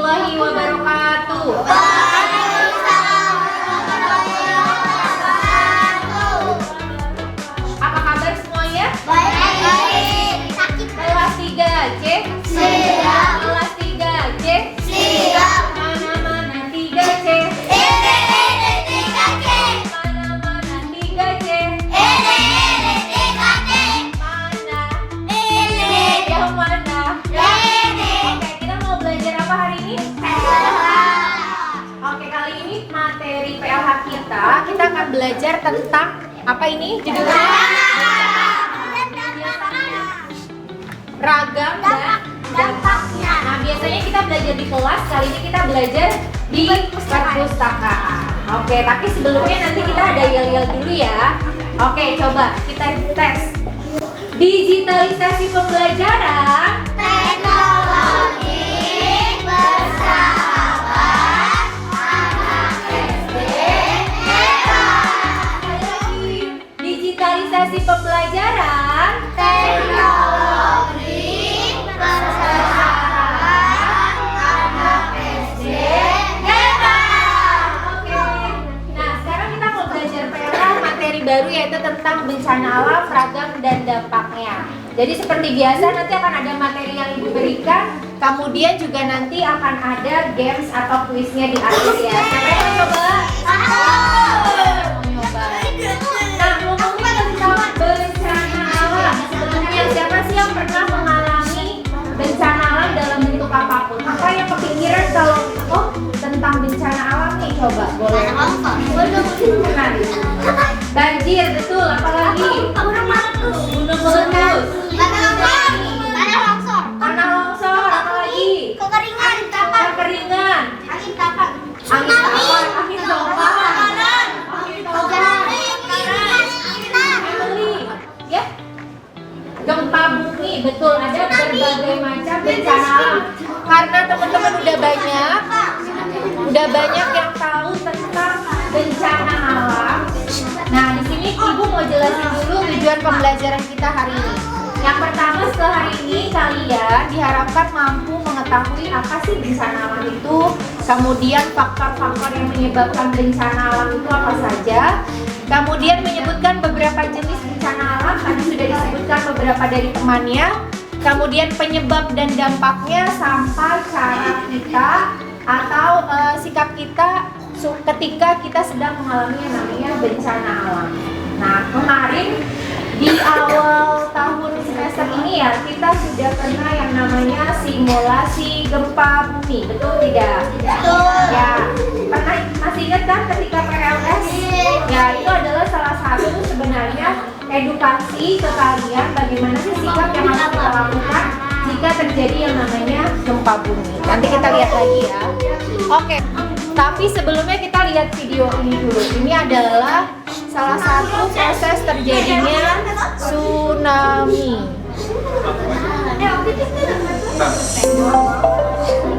warahmatullahi wabarakatuh. Apa kabar semuanya? Baik. Kelas 3C? Siap. Kelas 3C? Siap. Mana 3C? Ini 3C. Mana 3C? Ini 3C. Mana? Ini. Yang mana? Ini. Oke, kita mau belajar apa hari ini? Oke, kali ini materi PLH kita akan belajar tentang apa ini judulnya? Ragam dan dampaknya. Nah, biasanya kita belajar di kelas, kali ini kita belajar di perpustakaan. Oke, tapi sebelumnya nanti kita ada yel-yel dulu ya. Oke, coba kita tes. Digitalisasi pembelajaran. Teknologi bersahabat anak SD hebat. Digitalisasi pembelajaran. Teknologi bersahabat anak SD hebat. Oke. Nah, sekarang kita mau belajar PLH materi baru yaitu tentang bencana alam, ragam dan dampaknya. Jadi seperti biasa nanti akan ada materi yang Ibu berikan, kemudian juga nanti akan ada games atau kuisnya di akhir ya. Siapa yang mau coba? Mau nyoba. Nah, ngomongin tentang bencana alam. Sebelumnya siapa sih yang pernah mengalami bencana alam dalam bentuk apapun? Apa yang kepikiran kalau tentang bencana alam nih? Coba boleh. Pernah. Banjir, betul. Apalagi? Gunung meletus. Tanah longsor. Apalagi? Kekeringan. Kekeringan. Angin kapan? Angin kapan? Angin topan. Emily, ya? Gempa bumi, betul. Ada berbagai macam bencana alam. Karena teman-teman udah banyak yang tahu tentang bencana alam. Nah, di sini Ibu mau jelasin dulu tujuan pembelajaran kita hari ini. Yang pertama, setelah hari ini kalian diharapkan mampu mengetahui apa sih bencana alam itu, kemudian faktor-faktor yang menyebabkan bencana alam itu apa saja, kemudian menyebutkan beberapa jenis bencana alam, tadi sudah disebutkan beberapa dari temannya, kemudian penyebab dan dampaknya sampai cara kita atau sikap kita ketika kita sedang mengalami yang namanya bencana alam. Nah, kemarin di awal tahun semester ini ya, kita sudah pernah yang namanya simulasi gempa bumi, betul tidak? Betul. Ya, pernah masih ingat kan ketika PLS? Ya, itu adalah salah satu sebenarnya edukasi ke kalian bagaimana sih sikap yang harus kita lakukan jika terjadi yang namanya gempa bumi. Nanti kita lihat lagi ya. Oke, tapi sebelumnya kita lihat video ini dulu. Ini adalah salah satu proses terjadinya tsunami.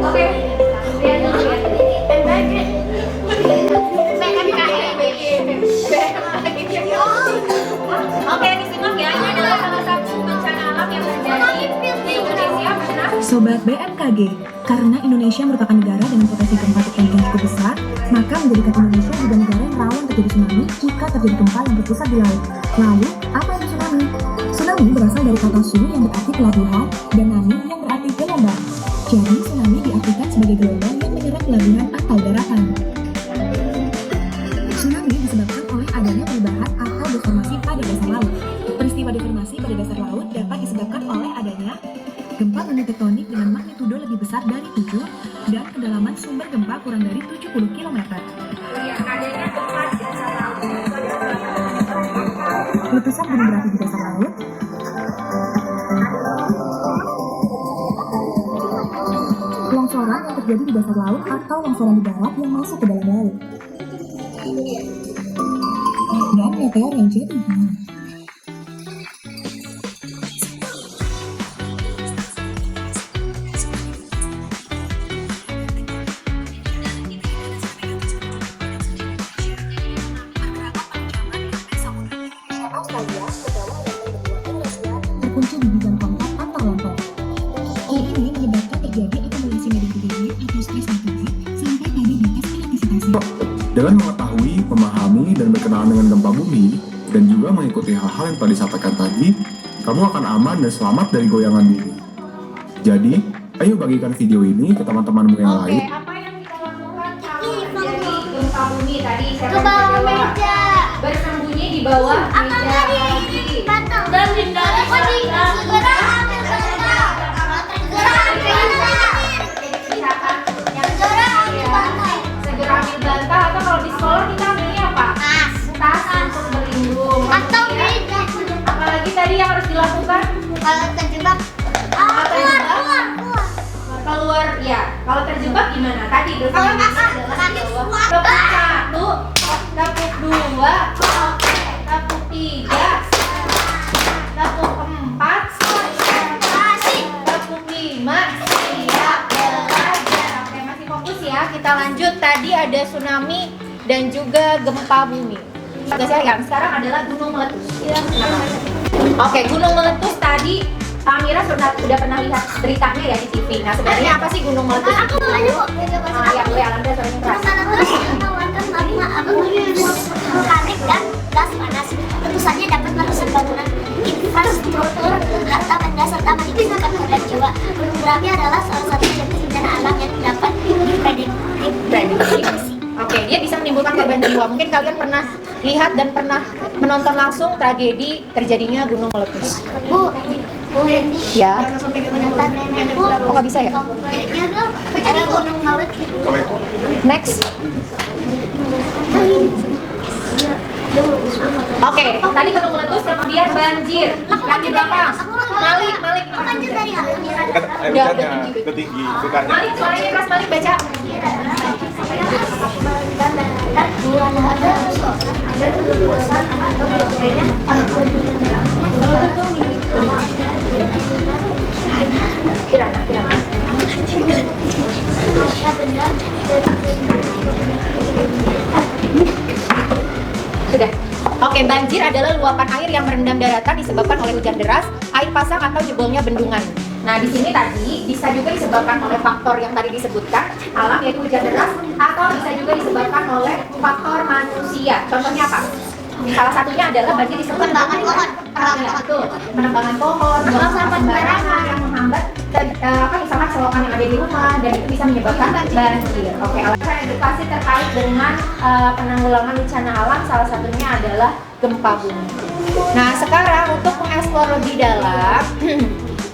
Oke, lihat dulu ya. Oke, disimak ya. Ini adalah salah satu bencana alam yang terjadi di Indonesia. Pernah? Sobat BMKG, karena Indonesia merupakan negara dengan potensi gempa tektonik yang cukup besar, maka menjadikan Indonesia juga negara yang rawan terjadi tsunami jika terjadi gempa yang berpusat di laut. Lalu, apa itu tsunami? Tsunami berasal dari kata su yang berarti pelabuhan dan nami yang berarti gelombang. Jadi, tsunami diartikan sebagai gelombang yang menyerang pelabuhan atau daratan. Tsunami disebabkan oleh adanya perubahan atau deformasi pada dasar laut. Peristiwa deformasi pada dasar laut dapat disebabkan oleh adanya gempa bumi tektonik dengan magnitudo lebih besar dari 7 dan kedalaman sumber gempa kurang dari 70 km. Letusan gunung berapi di dasar laut, longsoran yang terjadi di dasar laut atau longsoran di darat yang masuk ke dalam laut, dan meteor yang jatuh. Terkunci di bidang kontak antar lompok. Hal ini menyebabkan terjadi akumulasi negatif atau stres Dengan mengetahui, memahami, dan berkenalan dengan gempa bumi, dan juga mengikuti hal-hal yang telah disampaikan tadi, kamu akan aman dan selamat dari goyangan bumi. Jadi, ayo bagikan video ini ke teman-temanmu yang Oke, lain. apa yang kita lakukan kalau terjadi gempa bumi tadi? Siapa Ke yang bawah bisa jawab? meja. Bersembunyi di bawah Akan meja. dari Lagi. patung. Dan hindari segera ambil bantal. Segera ambil bantal. Misalkan yang Segera ambil bantal. segera ambil bantal, atau kalau di sekolah kita ambilnya apa? Tas untuk berlindung. Atau Ya. meja. Apalagi tadi yang harus dilakukan? Kalau terjebak, Keluar, ya. Kalau terjebak gimana? Tadi Kalau bersembunyinya makan, adalah kaki di bawah. semua. Tepuk 1, tepuk 2, tepuk 3, tepuk 4, tepuk 5. Siap belajar. Oke, masih fokus ya. Kita lanjut. Tadi ada tsunami dan juga gempa bumi. Tugas saya yang sekarang adalah gunung meletus. Oke, gunung meletus tadi Amira sudah pernah lihat beritanya ya di TV. Nah, sebenarnya apa sih gunung meletus? aku mau aja kok. Ya, boleh Alanda suaranya keras. Gunung meletus mengeluarkan magma abu vulkanik dan gas panas. Letusannya dapat merusak bangunan, infrastruktur, harta benda serta menimbulkan korban jiwa. Programnya adalah salah satu jenis bencana alam yang dapat diprediksi. Oke, dia bisa menimbulkan korban jiwa. Mungkin kalian pernah lihat dan pernah menonton langsung tragedi terjadinya gunung meletus. Bu, Ya. menentang nenekku. Oh, nggak bisa ya? Ada gunung meletus. Next. Oke, tadi gunung meletus, kemudian banjir. Yang di belakang. Malik. Lanjut dari aku. Udah tinggi. Ketinggi, bukannya. Malik, suaranya keras, Malik baca. Kirana. Sudah. Oke, banjir adalah luapan air yang merendam daratan disebabkan oleh hujan deras, air pasang atau jebolnya bendungan. Nah, di sini tadi bisa juga disebabkan oleh faktor yang tadi disebutkan, alam yaitu hujan deras, atau bisa juga disebabkan oleh faktor manusia. Contohnya apa? Salah satunya adalah banjir disebabkan Penebangan pohon. Betul. Penebangan pohon, buang sampah sembarangan yang menghambat misalkan selokan yang ada di rumah, dan itu bisa menyebabkan banjir. Oke, alasan edukasi terkait dengan penanggulangan bencana alam salah satunya adalah gempa bumi. Nah, sekarang untuk mengeksplor lebih dalam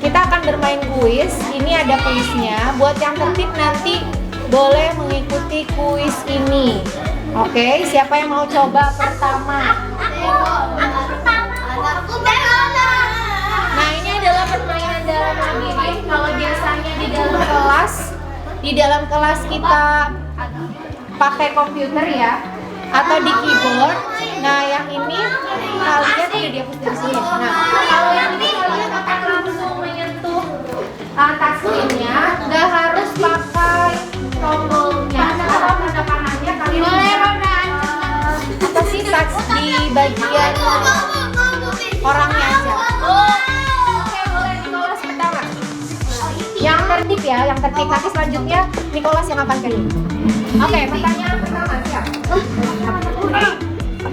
kita akan bermain kuis. Ini ada kuisnya. Buat yang tertib nanti boleh mengikuti kuis ini. Oke, siapa yang mau coba pertama? Nah, ini adalah permainan dalam labirin. Kalau biasanya di dalam kelas kita pakai komputer ya, atau di keyboard. Nah, yang ini kalian udah dihapus dari sini. Nah, kalau yang ini kalian akan langsung menyentuh touchscreen-nya, nggak harus pakai tombolnya atau tanda panahnya. Kalian apa sih touch di bagian orangnya aja. Oke, boleh Nicholas pertama. Yang tertib ya, yang tertib. Nanti selanjutnya Nicholas yang akan pilih. Oke, pertanyaan pertama siap.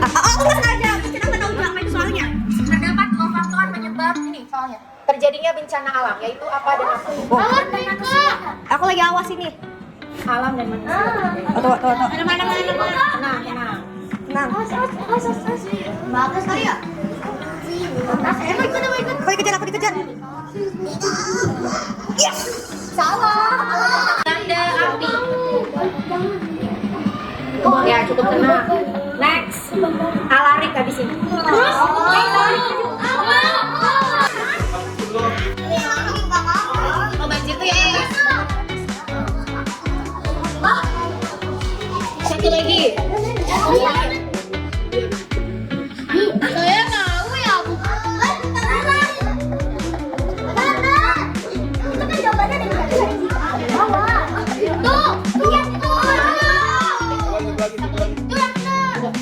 Aku nggak sengaja, kita nggak tahu apa itu soalnya. Terdapat dua faktor penyebab ini soalnya terjadinya bencana alam, yaitu apa dan apa? Aku lagi awas ini. Alam dan manusia. Tuh. Tenang. Tenang. Bagus kali ya? Aku dikejar. Tanda api. Ya, cukup tenang. Next. Alarik habis ini. Terus? Oh, banjir tuh ya. Satu lagi. Saya tahu ya, Bu. Itu kan jawabannya dari bawah. Tuh, lihat tuh.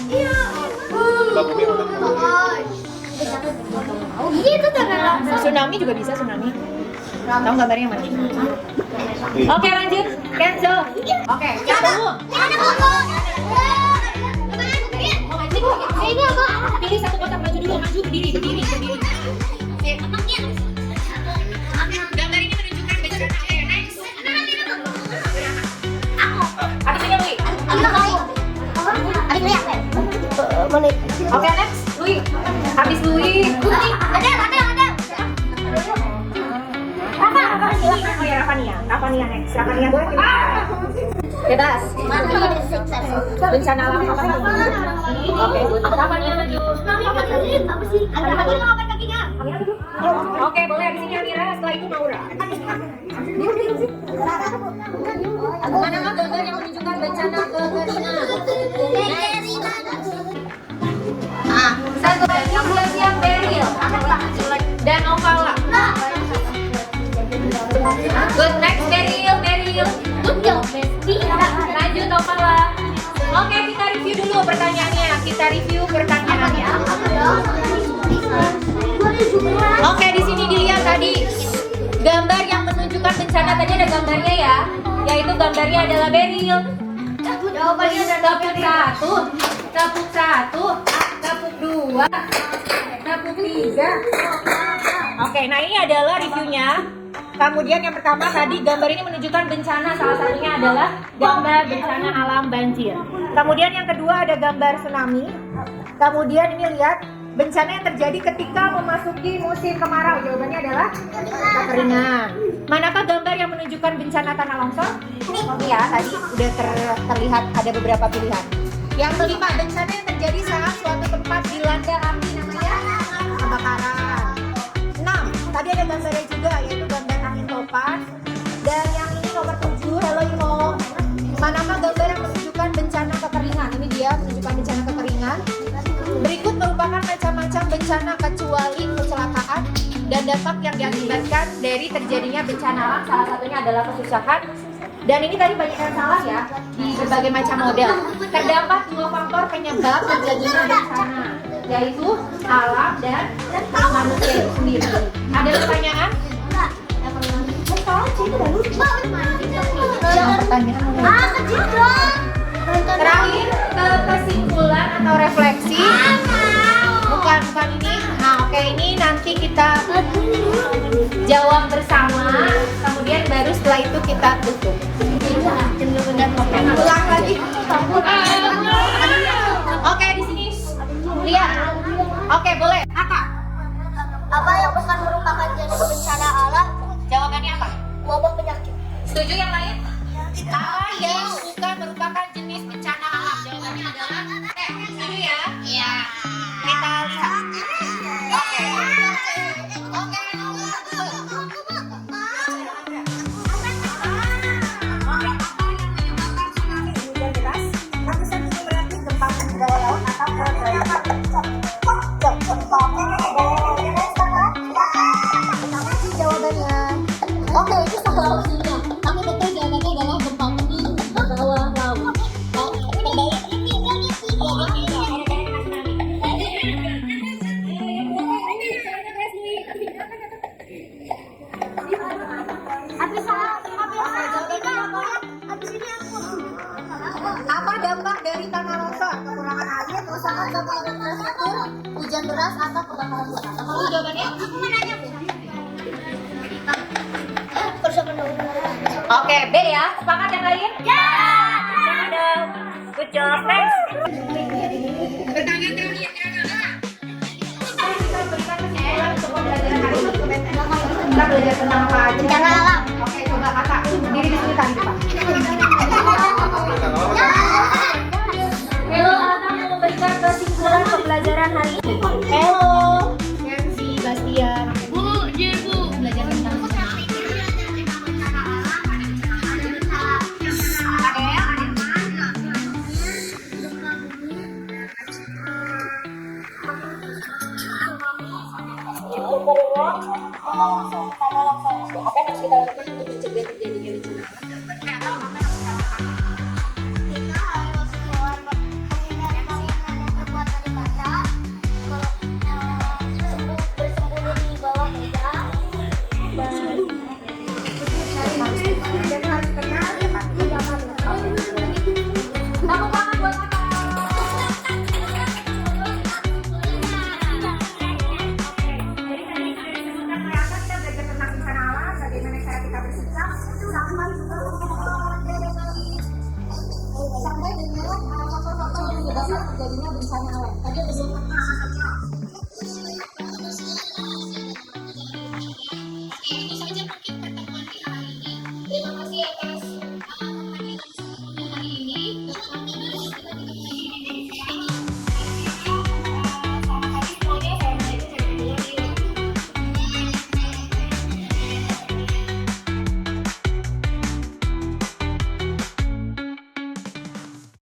Iya. Iya itu terkenal. Tsunami juga bisa, tsunami. Tahu gambarnya yang mana? Oke, lanjut. Kenzo. Oke, 1. Jangan ngomong. Bu. Ini apa? Pilih satu kotak, maju dulu, maju, berdiri. Oke. Gambar ini menunjukkan bencana air. Next. Habis ini Lui. Oke, next. Lui. Habis Lui. Ada. Oh ya, Rafania next. Rafania boleh pilih. Bebas. Bencana alam apa ini? Oke, Rafania maju. Oke, boleh. Di sini Amira, setelah itu Maura. Manakah gambar yang menunjukkan bencana kekeringan? Satu lagi siap Beryl dan Ovala. Good, next Beryl. Good job, Besti. Lanjut Ovala. Oke, kita review dulu pertanyaannya. Oke, di sini dilihat tadi gambar yang menunjukkan bencana, tadi ada gambarnya ya, yaitu gambarnya adalah Beryl. Jawabannya ada tepuk 1, tepuk 2, tepuk 3. Oke, nah ini adalah reviewnya. Kemudian yang pertama tadi gambar ini menunjukkan bencana, salah satunya adalah gambar bencana alam banjir. Kemudian yang kedua ada gambar tsunami. Kemudian ini lihat bencana yang terjadi ketika memasuki musim kemarau. Jawabannya adalah kekeringan. Manakah gambar yang menunjukkan bencana tanah longsor? Ini ya, tadi udah terlihat ada beberapa pilihan. Yang kelima, bencana yang terjadi saat suatu tempat dilanda api, namanya kebakaran. 6, tadi ada gambarnya juga, yaitu gambar angin topan. Dan yang ini nomor 7, Hello Imo. Manakah gambar yang menunjukkan bencana kekeringan? Ini dia menunjukkan bencana kekeringan. Berikut merupakan macam-macam bencana kecuali kecelakaan dan dampak yang diakibatkan dari terjadinya bencana alam, salah satunya adalah kesusahan. Dan ini tadi banyak yang salah ya, di berbagai macam model. Terdapat 2 faktor penyebab terjadinya bencana, yaitu alam dan manusia itu sendiri. Ada pertanyaan? Yang pertanyaan kecil dong. terakhir ke kesimpulan atau refleksi. Bukan ini. Nah, oke, ini nanti kita jawab bersama, kemudian baru setelah itu kita tutup. Ulang lagi. Oke, di sini lihat. Oke, boleh. Apa yang bukan merupakan jenis bencana alam? Jawabannya apa? Wabah penyakit. Setuju yang lain? Apa yang bukan merupakan jenis bencana alam? Jawabannya adalah setuju ya? Iya. Kita lihat. Oke. Jawabannya. Oke, itu salah opsinya. Tapi betul jawabannya adalah gempa bumi di bawah laut. Terbalik. Apa dampak dari tanah longsor? Kekurangan air, kerusakan bangunan infrastruktur, hujan deras, atau kebakaran hutan? Apa jawabannya? Aku mau nanya, Bu. Oke, B ya. Sepakat yang lain? Ya. Ada. Good job. Next. Pertanyaan terakhir. Kita berikan kesimpulan untuk pembelajaran hari ini. Kita belajar tentang apa aja? Bencana alam. Oke, coba kakak diri di sini tadi, Pak. Hello, Anak mau memberikan kesimpulan pembelajaran hari ini. Hello, Nancy, Bastian. Bu, belajar tentang apa yang harus kita lakukan untuk mencegah terjadinya bencana? Bersembunyi di bawah meja. Tepuk tangan buat kakak. lanjut